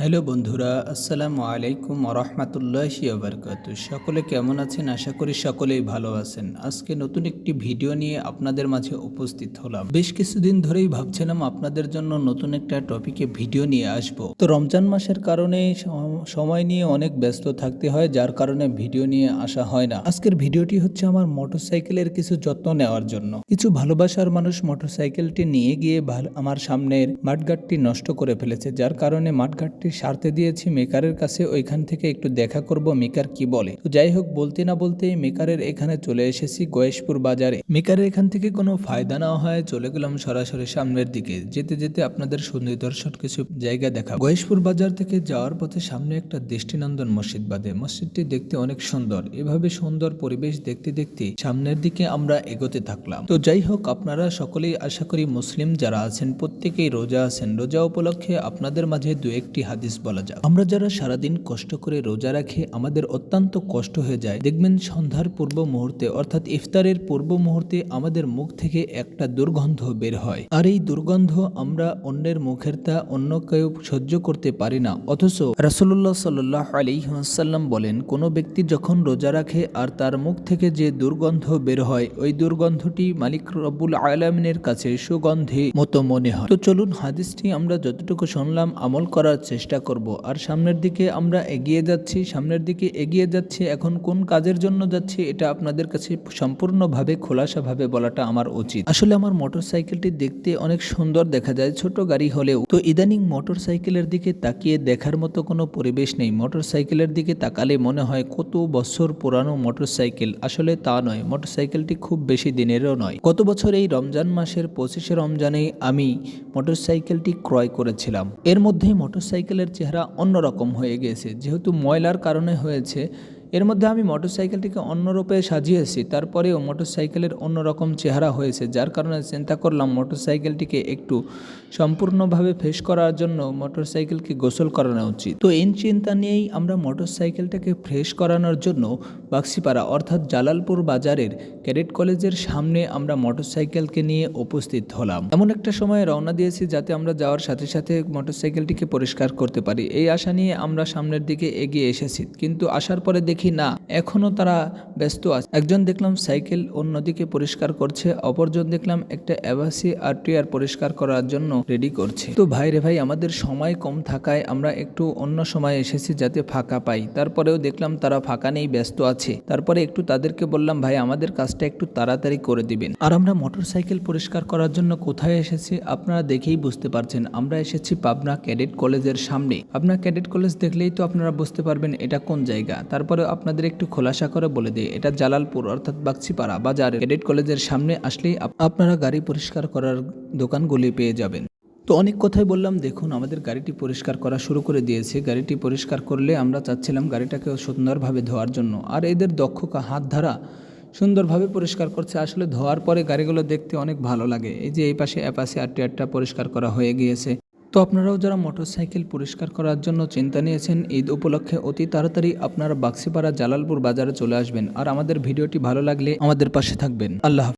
Hello বন্ধুরা, আসসালামু আলাইকুম ওরহমাতুল্লাহি ওয়াবারাকাতুহু। সকলে কেমন আছেন? আশা করি সকলেই ভালো আছেন। আজকে নতুন একটি ভিডিও নিয়ে আপনাদের মাঝে উপস্থিত হলাম। বেশ কিছুদিন ধরেই ভাবছিলাম আপনাদের জন্য নতুন একটা টপিকে ভিডিও নিয়ে আসব। তো রমজান মাসের কারণে সময় নিয়ে অনেক ব্যস্ত থাকতে হয়, যার কারণে ভিডিও নিয়ে আসা হয় না। আজকের ভিডিওটি হচ্ছে আমার মোটরসাইকেলের কিছু যত্ন নেওয়ার জন্য। কিছু ভালোবাসার মানুষ মোটরসাইকেলটি নিয়ে গিয়ে আমার সামনের মাঠগাটটি নষ্ট করে ফেলেছে, যার কারণে মাঠগাটটি সারতে দিয়েছি মেকারের কাছে। ওইখান থেকে একটু দেখা করব মেকার কি বলে। তো যাই হোক, বলতে না বলতেই মেকারের এখানে চলে এসেছি গয়েশপুর বাজারে। মেকারের এখান থেকে কোনো ফায়দা না হয় চলে গেলাম সরাসরি সামনের দিকে। যেতে যেতে আপনাদের সুনিদর্শন কিছু জায়গা দেখা। গয়েশপুর বাজার থেকে যাওয়ার পথে সামনে একটা দৃষ্টিনন্দন মসজিদ বাদে। মসজিদটি দেখতে অনেক সুন্দর। এভাবে সুন্দর পরিবেশ দেখতে দেখতে সামনের দিকে আমরা এগোতে থাকলাম। তো যাই হোক, আপনারা সকলেই আশা করি মুসলিম যারা আছেন প্রত্যেকেই রোজা আছেন। রোজা উপলক্ষে আপনাদের মাঝে দু একটি হাদিস বলা যাক। আমরা যারা সারাদিন কষ্ট করে রোজা রাখি, আমাদের অত্যন্ত কষ্ট হয়ে যায়। দেখবেন সন্ধ্যার পূর্ব মুহূর্তে অর্থাৎ ইফতারের পূর্ব মুহূর্তে আমাদের মুখ থেকে একটা দুর্গন্ধ বের হয়। আর এই দুর্গন্ধ আমরা অন্যের মুখের তা অন্য কেউ সহ্য করতে পারি না। অথচ রাসূলুল্লাহ সাল্লাল্লাহু আলাইহি ওয়াসাল্লাম বলেন, কোনো ব্যক্তি যখন রোজা রাখে আর তার মুখ থেকে যে দুর্গন্ধ বের হয়, ওই দুর্গন্ধটি মালিক রব্বুল আলামিনের কাছে সুগন্ধি মতো মনে হয়। তো চলুন হাদিসটি আমরা যতটুকু শুনলাম আমল করার চেষ্টা করব। আর সামনের দিকে আমরা এগিয়ে যাচ্ছি। এখন কোন কাজের জন্য যাচ্ছি এটা আপনাদের কাছে সম্পূর্ণভাবে খোলাসাভাবে বলাটা আমার উচিত। আসলে আমার মোটরসাইকেলটি দেখতে অনেক সুন্দর দেখা যায়, ছোট গাড়ি হলেও। তো ইদানিং মোটরসাইকেলের দিকে তাকিয়ে দেখার মতো কোনো পরিবেশ নেই। মোটরসাইকেলের দিকে তাকালে মনে হয় কত বছর পুরানো মোটরসাইকেল। আসলে তা নয়, মোটরসাইকেলটি খুব বেশি দিনেরও নয়। গত বছর এই রমজান মাসের 25শে রমজানে আমি মোটরসাইকেলটি ক্রয় করেছিলাম। এর মধ্যেই মোটরসাইকেলের চেহারা অন্যরকম হয়ে গিয়েছে, যেহেতু ময়লার কারণে হয়েছে। এর মধ্যে আমি মোটরসাইকেলটিকে অন্যরূপে সাজিয়েছি, তারপরেও মোটরসাইকেলের অন্যরকম চেহারা হয়েছে, যার কারণে চিন্তা করলাম মোটরসাইকেলটিকে একটু সম্পূর্ণভাবে ফ্রেশ করার জন্য মোটরসাইকেলকে গোসল করানো উচিত। তো এই চিন্তা নিয়েই আমরা মোটরসাইকেলটাকে ফ্রেশ করানোর জন্য বাক্সিপাড়া অর্থাৎ জালালপুর বাজারের ক্যাডেট কলেজের সামনে আমরা মোটরসাইকেলকে নিয়ে উপস্থিত হলাম। এমন একটা সময় রওনা দিয়েছি যাতে আমরা যাওয়ার সাথে সাথে মোটরসাইকেলটিকে পরিষ্কার করতে পারি। এই আশা নিয়ে আমরা সামনের দিকে এগিয়ে এসেছি, কিন্তু আসার পরে দেখি না, এখনো তারা ব্যস্ত আছে। একজন দেখলাম সাইকেল অন্যদিকে পরিষ্কার করছে, অপরজন দেখলাম একটা অ্যাভাসি আর টিয়ার পরিষ্কার করার জন্য রেডি করছে। তো ভাই রে ভাই, আমাদের সময় কম থাকায় আমরা একটু অন্য সময় এসেছি যাতে ফাঁকা পাই। তারপরেও দেখলাম তারা ফাঁকা নেই, ব্যস্ত আছে। তারপরে একটু তাদেরকে বললাম, ভাই আমাদের কাজটা একটু তাড়াতাড়ি করে দিবেন। আর আমরা মোটরসাইকেল পরিষ্কার করার জন্য কোথায় এসেছি আপনারা দেখেই বুঝতে পারছেন। আমরা এসেছি পাবনা ক্যাডেট কলেজের সামনে। পাবনা ক্যাডেট কলেজ দেখলেই তো আপনারা বুঝতে পারবেন এটা কোন জায়গা। তারপরে আপনাদের একটু খোলাসা করে বলে দিই, এটা জালালপুর অর্থাৎ বাক্সিপাড়া বাজার ক্যাডেট কলেজের সামনে আসলেই আপনারা গাড়ি পরিষ্কার করার দোকানগুলি পেয়ে যাবেন। তো অনেক কথাই বললাম, দেখুন আমাদের গাড়িটি পরিষ্কার করা শুরু করে দিয়েছে। গাড়িটি পরিষ্কার করলে আমরা চাচ্ছিলাম গাড়িটাকে সুন্দরভাবে ধোয়ার জন্য। আর এদের দক্ষ হাত ধারা সুন্দরভাবে পরিষ্কার করছে। আসলে ধোয়ার পরে গাড়িগুলো দেখতে অনেক ভালো লাগে। এই যে এই পাশে অ্যাপাসি আর টিয়ারটা পরিষ্কার করা হয়ে গিয়েছে। তো আপনারাও যারা মোটরসাইকেল পরিষ্কার করার জন্য চিন্তা নিয়েছেন, ঈদ উপলক্ষে অতি তাড়াতাড়ি আপনারা বাক্সিপাড়া জালালপুর বাজারে চলে আসবেন। আর আমাদের ভিডিওটি ভালো লাগলে আমাদের পাশে থাকবেন। আল্লাহ হাফেজ।